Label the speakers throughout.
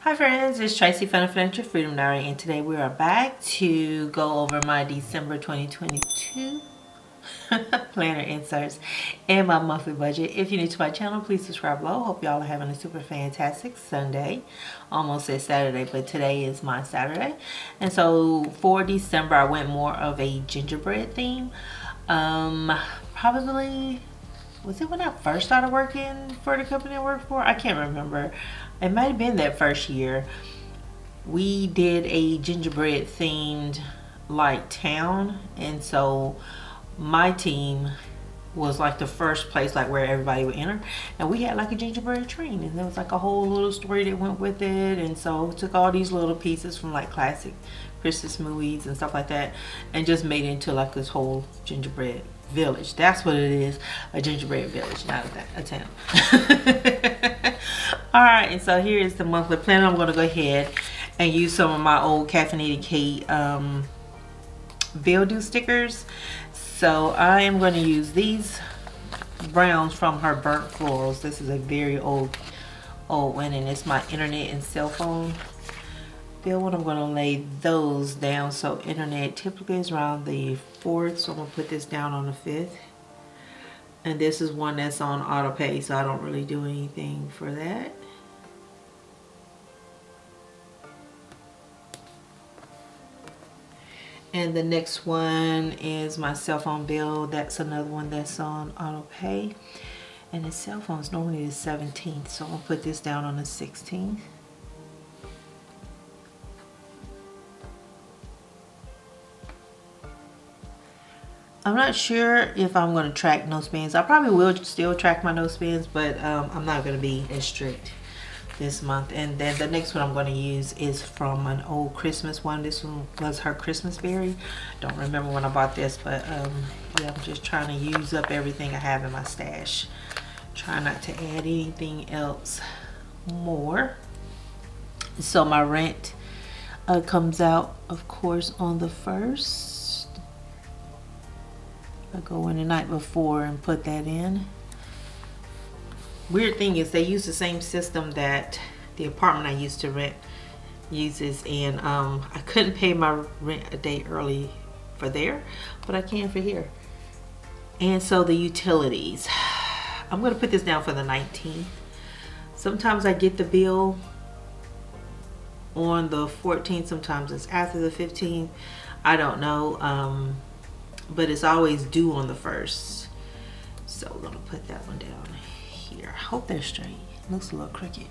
Speaker 1: Hi friends, it's Tracy from the Financial Freedom Diary, and today we are back to go over my December 2022 planner inserts and my monthly budget. If you're new to my channel, please subscribe below. Hope y'all are having a super fantastic Sunday. Almost said Saturday, but today is my Saturday. And so for December, I went more of a gingerbread theme. Probably, was it when I first started working for the company I worked for? I can't remember. It might have been that first year. We did a gingerbread themed like town, and so my team was like the first place like where everybody would enter, and we had like a gingerbread train, and there was like a whole little story that went with it. And so took all these little pieces from like classic Christmas movies and stuff like that and just made it into like this whole gingerbread village. That's what it is, a gingerbread village, not a town. All right, and so here is the monthly plan. I'm going to go ahead and use some of my old Caffeinated Kate bill due stickers. So I am going to use these browns from her Burnt Florals. This is a very old one, and it's my internet and cell phone bill one. I'm going to lay those down. So internet typically is around the 4th, so I'm going to put this down on the 5th. And this is one that's on auto pay, so I don't really do anything for that. And the next one is my cell phone bill. That's another one that's on auto pay. And the cell phone is normally the 17th, so I'll put this down on the 16th. I'm not sure if I'm going to track no spends. I probably will still track my no spends, but I'm not going to be as strict this month. And then the next one I'm going to use is from an old Christmas one. This one was her Christmas berry. Don't remember when I bought this, but yeah, I'm just trying to use up everything I have in my stash. Try not to add anything else more. So my rent comes out, of course, on the 1st. I go in the night before and put that in. Weird thing is they use the same system that the apartment I used to rent uses, and I couldn't pay my rent a day early for there, but I can for here. And so the utilities, I'm going to put this down for the 19th. Sometimes I get the bill on the 14th, sometimes it's after the 15th. I don't know, but it's always due on the 1st. So we're going to put that one down here. I hope they're straight. It looks a little crooked.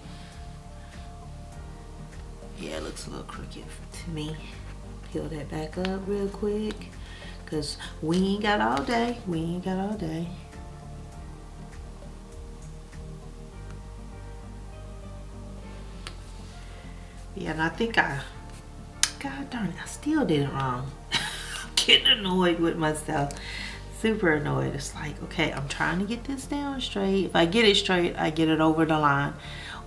Speaker 1: Yeah, it looks a little crooked to me. Peel that back up real quick, because we ain't got all day. We ain't got all day. Yeah, and I think God darn it, I still did it wrong. Getting annoyed with myself. Super annoyed. It's like, okay, I'm trying to get this down straight. If I get it straight, I get it over the line,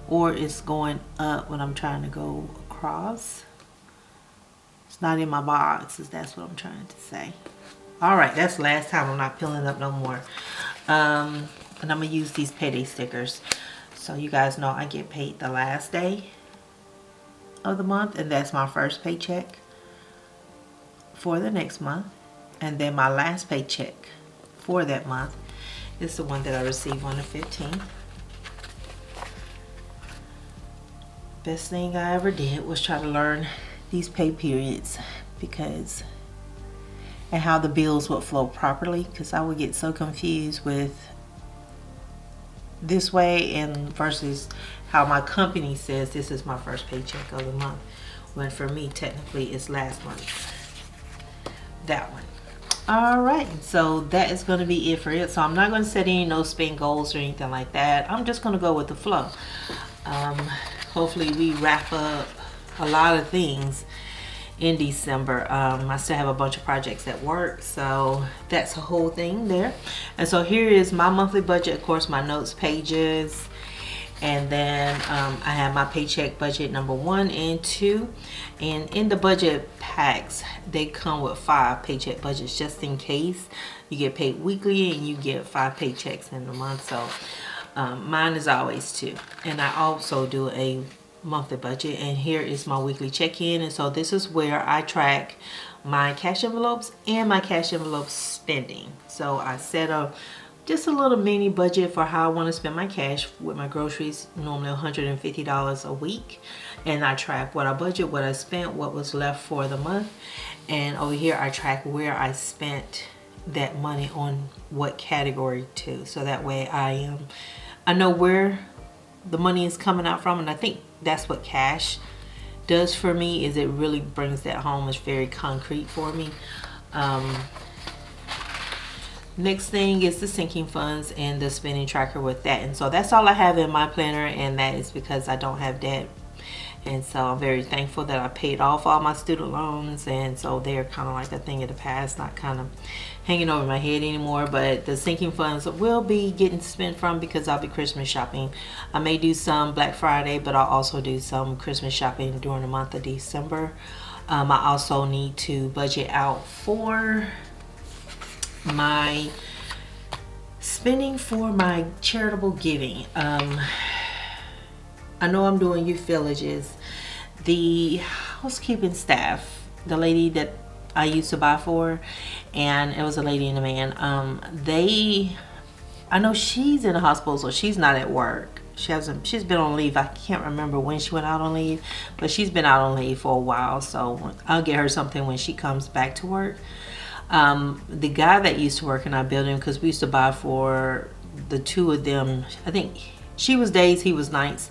Speaker 1: or it's going up when I'm trying to go across. It's not in my boxes. That's what I'm trying to say. All right, that's the last time. I'm not peeling up no more. And I'm gonna use these payday stickers. So you guys know I get paid the last day of the month, and that's my first paycheck for the next month. And then my last paycheck for that month is the one that I receive on the 15th. Best thing I ever did was try to learn these pay periods, because and how the bills would flow properly, because I would get so confused with this way and versus how my company says this is my first paycheck of the month, when for me technically it's last month. That one. All right, so that is going to be it for it. So I'm not going to set any no spend goals or anything like that. I'm just going to go with the flow. Hopefully we wrap up a lot of things in December. I still have a bunch of projects at work, so that's a whole thing there. And so here is my monthly budget, of course, my notes pages. And then I have my paycheck budget number 1 and 2, and in the budget packs they come with 5 paycheck budgets, just in case you get paid weekly and you get 5 paychecks in a month. So mine is always 2, and I also do a monthly budget, and here is my weekly check-in. And so this is where I track my cash envelopes and my cash envelope spending. So I set up just a little mini budget for how I want to spend my cash with my groceries, normally $150 a week. And I track what I budget, what I spent, what was left for the month. And over here I track where I spent that money on what category too. So that way I know where the money is coming out from. And I think that's what cash does for me, is it really brings that home. It's very concrete for me. Next thing is the sinking funds and the spending tracker with that. And so that's all I have in my planner, and that is because I don't have debt. And so I'm very thankful that I paid off all my student loans, and so they're kind of like a thing of the past, not kind of hanging over my head anymore. But the sinking funds will be getting spent from, because I'll be Christmas shopping. I may do some Black Friday, but I'll also do some Christmas shopping during the month of December. I also need to budget out for my spending for my charitable giving. I know I'm doing youth villages. The housekeeping staff, the lady that I used to buy for, and it was a lady and a man, I know she's in the hospital, so she's not at work. She's been on leave. I can't remember when she went out on leave, but she's been out on leave for a while, so I'll get her something when she comes back to work. The guy that used to work in our building, because we used to buy for the two of them, I think she was days, he was nights.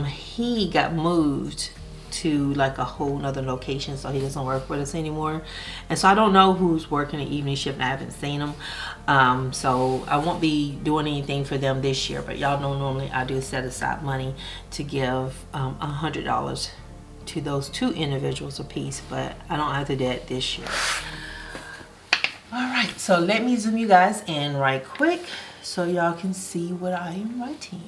Speaker 1: He got moved to like a whole nother location, so he doesn't work with us anymore. And so I don't know who's working the evening shift, and I haven't seen him. So I won't be doing anything for them this year, but y'all know normally I do set aside money to give $100 to those two individuals a piece, but I don't have to do that this year. All right, so let me zoom you guys in right quick so y'all can see what I am writing.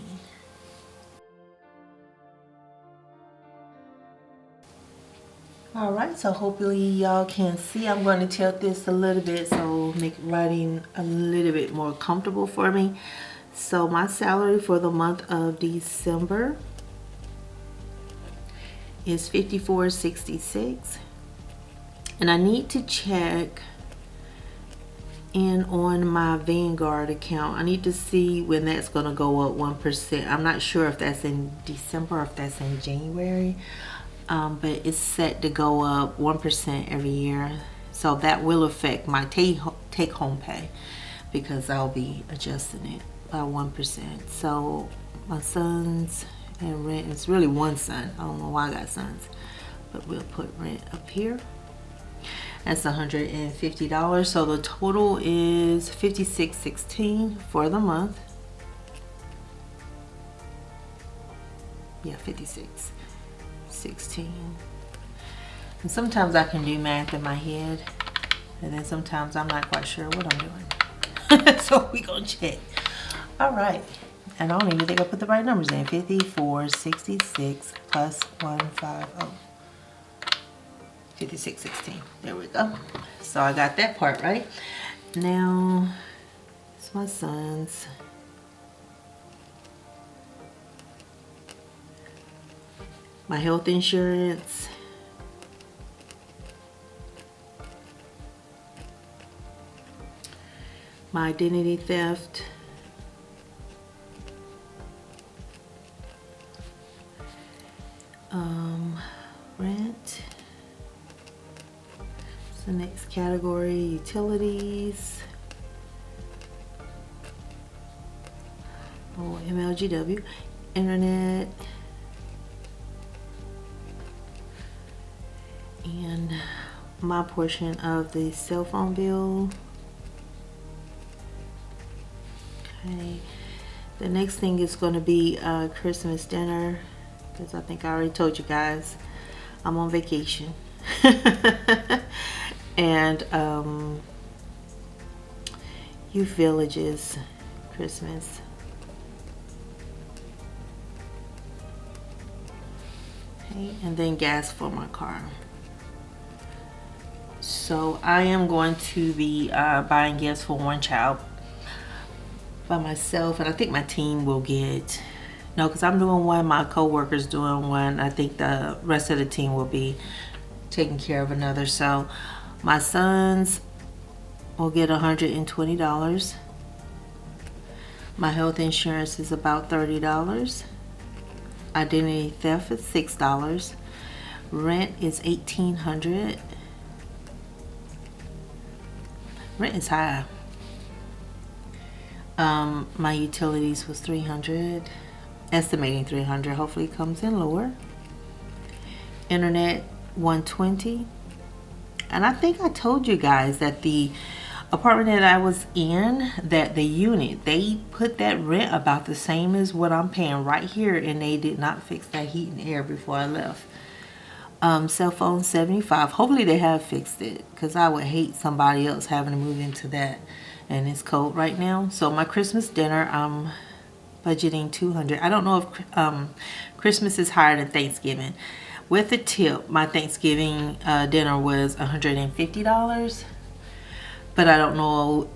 Speaker 1: All right, so hopefully y'all can see. I'm going to tilt this a little bit so make writing a little bit more comfortable for me. So my salary for the month of December is $54.66, and I need to check in on my Vanguard account. I need to see when that's going to go up 1%. I'm not sure if that's in December or if that's in January. But it's set to go up 1% every year, so that will affect my take-home pay, because I'll be adjusting it by 1%. So my sons and rent, it's really one son, I don't know why I got sons, but we'll put rent up here. That's $150, so the total is $56.16 for the month. Yeah, $56.16. And sometimes I can do math in my head, and then sometimes I'm not quite sure what I'm doing. So we gonna check. All right, and I don't even think I put the right numbers in. 54.66 plus 150. 56.16. There we go. So I got that part right. Now it's my son's. My health insurance, my identity theft, rent. The next category, utilities, MLGW, internet, and my portion of the cell phone bill. Okay, the next thing is going to be Christmas dinner, because I think I already told you guys I'm on vacation. And youth villages, Christmas. Okay, and then gas for my car. So I am going to be buying gifts for one child by myself, and I think my team will get No, because I'm doing one, my co-worker's doing one. I think the rest of the team will be taking care of another. So my sons will get $120. My health insurance is about $30. Identity theft is $6. Rent is $1,800. Rent is high. My utilities was $300. Estimating $300. Hopefully it comes in lower. Internet $120. And I think I told you guys that the apartment that I was in, that the unit, they put that rent about the same as what I'm paying right here, and they did not fix that heat and air before I left. Cell phone $75. Hopefully they have fixed it, because I would hate somebody else having to move into that, and it's cold right now. So my Christmas dinner, I'm budgeting $200. I don't know if Christmas is higher than Thanksgiving. With the tip, my Thanksgiving dinner was $150. But I don't know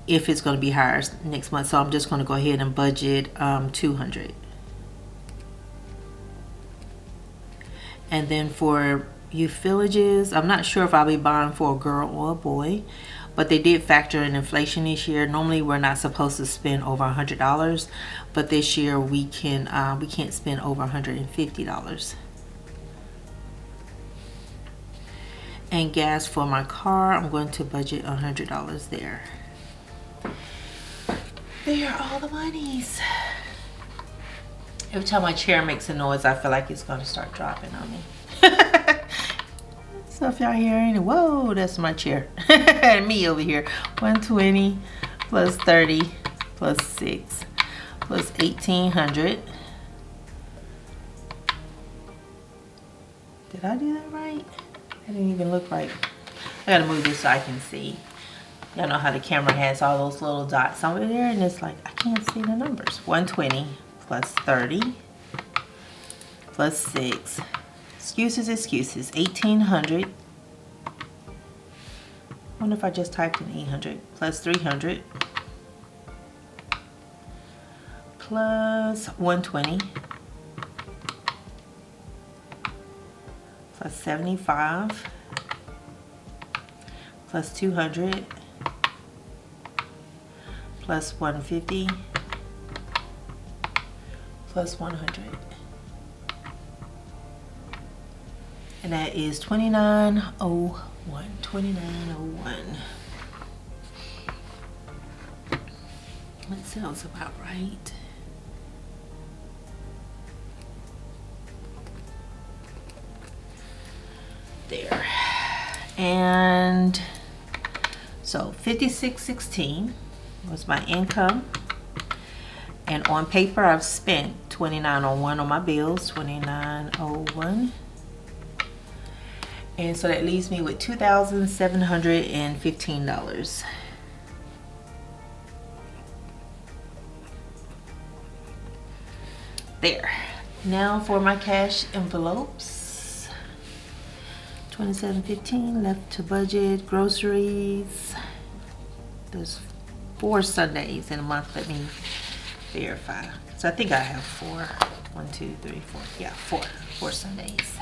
Speaker 1: if it's going to be higher next month, so I'm just going to go ahead and budget $200. And then for euphiliges, I'm not sure if I'll be buying for a girl or a boy, but they did factor in inflation this year. Normally we're not supposed to spend over $100, but this year we can't spend over $150. And gas for my car, I'm going to budget $100 there. There are all the monies. Every time my chair makes a noise, I feel like it's going to start dropping on me. So if y'all hearing it, whoa, that's my chair. Me over here. 120 plus 30 plus 6 plus 1,800. Did I do that right? I didn't even look right. I gotta move this so I can see. Y'all know how the camera has all those little dots over there, and it's like I can't see the numbers. 120 plus 30 plus 6. Excuses. 1,800. I wonder if I just typed in 800. Plus 300 plus 120 plus 75 plus 200 plus 150 plus 100, and that is 2901. 2901. That sounds about right. There. And so 5616 was my income, and on paper I've spent 2901 on my bills. 2901. And so that leaves me with $2,715. There. Now for my cash envelopes. $27.15 left to budget. Groceries. There's 4 Sundays in a month. Let me verify. So I think I have 4. 1, 2, 3, 4. Yeah, 4 Sundays.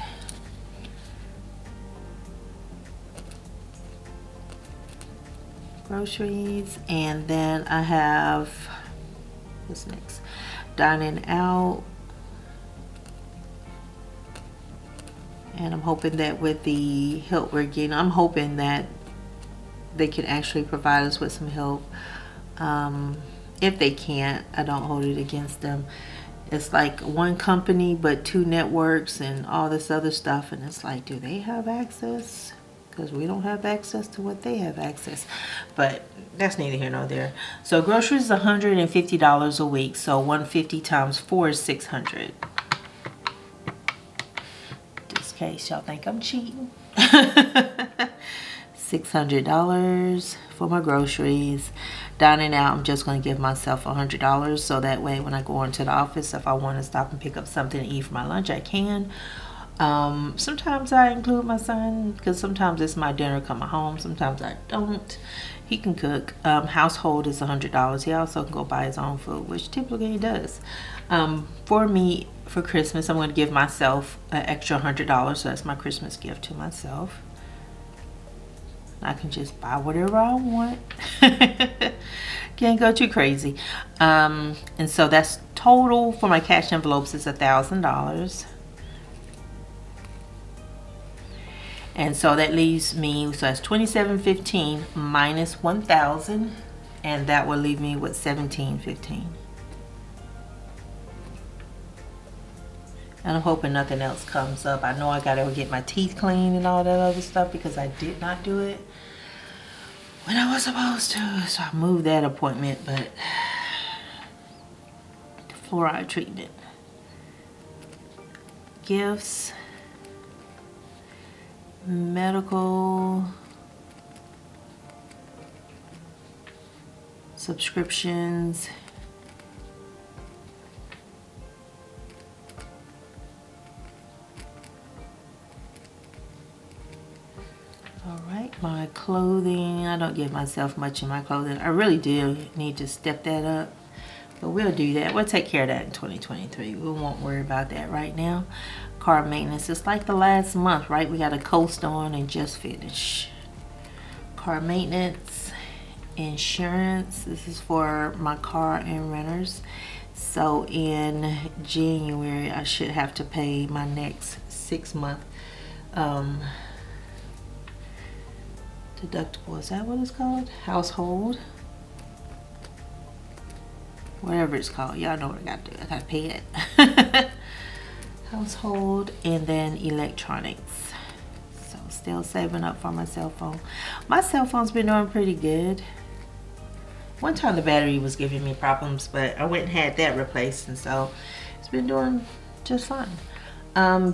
Speaker 1: Groceries, and then I have, what's next? Dining out. And I'm hoping that with the help we're getting, I'm hoping that they can actually provide us with some help. If they can't, I don't hold it against them. It's like one company but 2 networks and all this other stuff, and it's like, do they have access? Because we don't have access to what they have access. But that's neither here nor there. So groceries is $150 a week. So 150 times 4 is 600. Just in case y'all think I'm cheating. $600 for my groceries. Dining out, I'm just going to give myself $100, so that way when I go into the office, if I want to stop and pick up something to eat for my lunch, I can. Sometimes I include my son because sometimes it's my dinner coming home. Sometimes I don't. He can cook. Household is $100. He also can go buy his own food, which typically he does. For me, for Christmas, I'm going to give myself an extra $100. So that's my Christmas gift to myself. I can just buy whatever I want. Can't go too crazy. And so that's total for my cash envelopes is $1,000. And so that leaves me, so that's $2,715 minus $1,000, and that will leave me with $1,715. And I'm hoping nothing else comes up. I know I gotta go get my teeth cleaned and all that other stuff because I did not do it when I was supposed to. So I moved that appointment, but fluoride treatment. Gifts. Medical. Subscriptions. Alright, my clothing. I don't give myself much in my clothing. I really do need to step that up. But we'll do that. We'll take care of that in 2023. We won't worry about that right now. Car maintenance. It's like the last month, right? We got a coast on and just finish. Car maintenance. Insurance. This is for my car and renters. So in January, I should have to pay my next 6-month deductible. Is that what it's called? Household. Whatever it's called. Y'all know what I gotta do. I gotta pay it. Household, and then electronics. So still saving up for my cell phone. My cell phone's been doing pretty good. One time the battery was giving me problems, but I went and had that replaced, and so it's been doing just fine.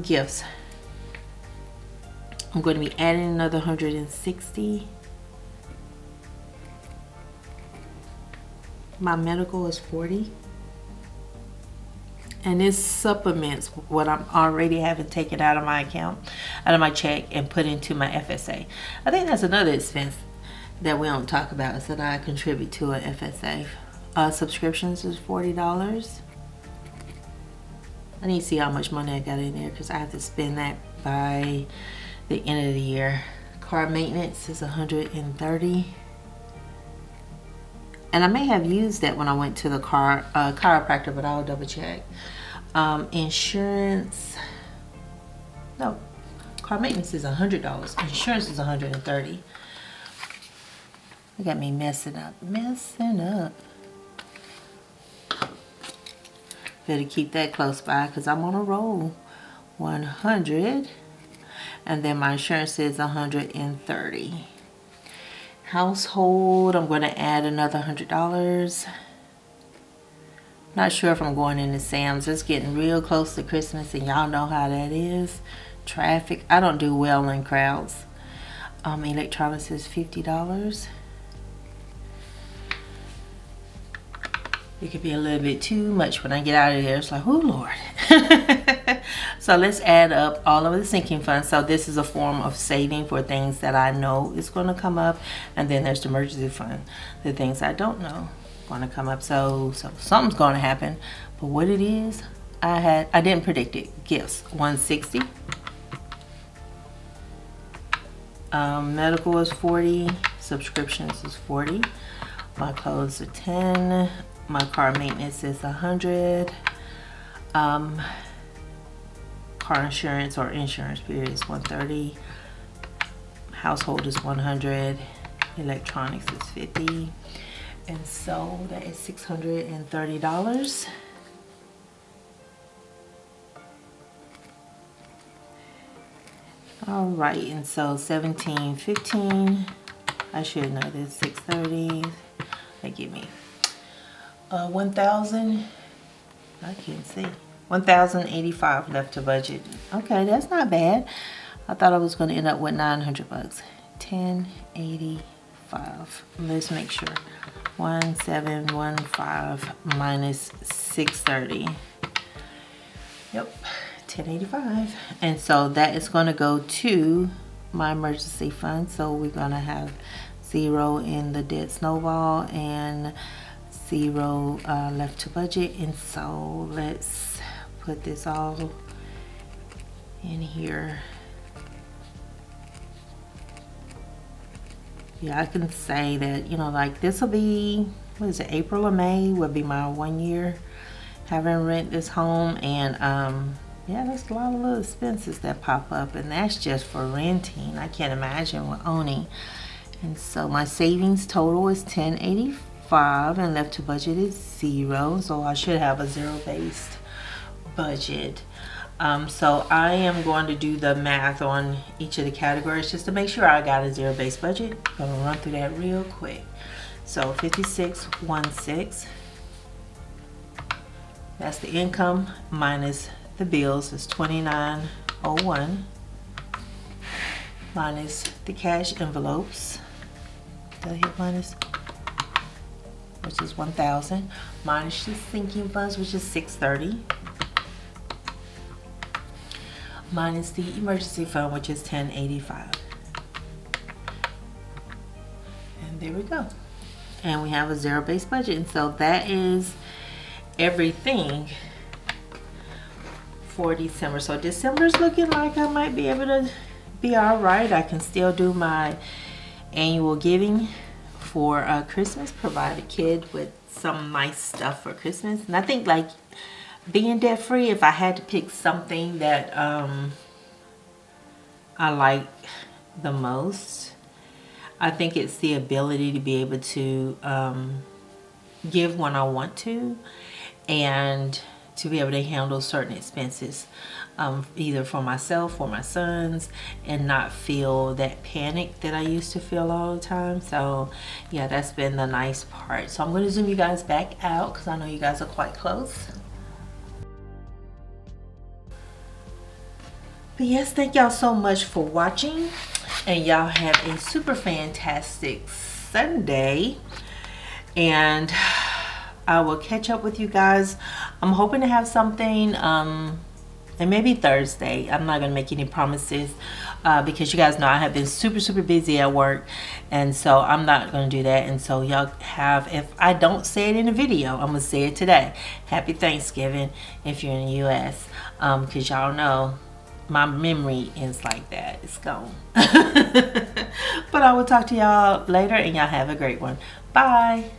Speaker 1: Gifts. I'm going to be adding another 160. My medical is 40. And this supplements what I'm already having taken out of my account, out of my check, and put into my FSA. I think that's another expense that we don't talk about, is that I contribute to an FSA. Subscriptions is $40. I need to see how much money I got in there because I have to spend that by the end of the year. Car maintenance is $130. And I may have used that when I went to the chiropractor, but I'll double check. Insurance, no, car maintenance is $100. Insurance is $130. They got me messing up. Better keep that close by because I'm on a roll. 100, and then my insurance is $130. Household, I'm going to add another $100. Not sure if I'm going into Sam's. It's getting real close to Christmas, and y'all know how that is. Traffic. I don't do well in crowds. Electronics is $50. It could be a little bit too much when I get out of there. It's like, oh Lord. So let's add up all of the sinking funds. So this is a form of saving for things that I know is going to come up, and then there's the emergency fund, the things I don't know going to come up. So something's going to happen, but what it is, I didn't predict it. Gifts, 160. Medical is 40. Subscriptions is 40. My clothes are 10. My car maintenance is 100. Car insurance or insurance period is 130. Household is 100. Electronics is 50. And so that is $630. All right, and so 1715. I should know this. 630. They give me 1,000. I can't see. 1,085 left to budget. Okay, that's not bad. I thought I was going to end up with 900 bucks. 1085. Let's make sure. 1715 minus 630. Yep. 1085. And so that is going to go to my emergency fund. So we're going to have 0 in the debt snowball and 0 left to budget. And so let's put this all in here. Yeah, I can say that, you know, like this will be, what is it, April or May will be my 1 year having rent this home. And yeah, there's a lot of little expenses that pop up, and that's just for renting. I can't imagine with owning. And so my savings total is 1085 and left to budget is 0. So I should have a zero-based budget. So I am going to do the math on each of the categories just to make sure I got a zero-based budget. I'm gonna run through that real quick. So 5616, that's the income minus the bills, is 2901, minus the cash envelopes, did I hit minus, which is 1000, minus the sinking funds, which is 630, minus the emergency fund, which is 1085. And there we go. And we have a zero-based budget. And so that is everything for December. So December's looking like I might be able to be all right. I can still do my annual giving for Christmas, provide a kid with some nice stuff for Christmas. And I think, like, being debt free, if I had to pick something that I like the most, I think it's the ability to be able to give when I want to, and to be able to handle certain expenses, either for myself or my sons, and not feel that panic that I used to feel all the time. So yeah, that's been the nice part. So I'm going to zoom you guys back out because I know you guys are quite close. But yes, thank y'all so much for watching, and y'all have a super fantastic Sunday, and I will catch up with you guys. I'm hoping to have something, and maybe Thursday. I'm not gonna make any promises because you guys know I have been super busy at work, and so I'm not gonna do that. And so y'all have, if I don't say it in a video, I'm gonna say it today. Happy Thanksgiving if you're in the US, because y'all know my memory is like that, it's gone. But I will talk to y'all later, and y'all have a great one. Bye.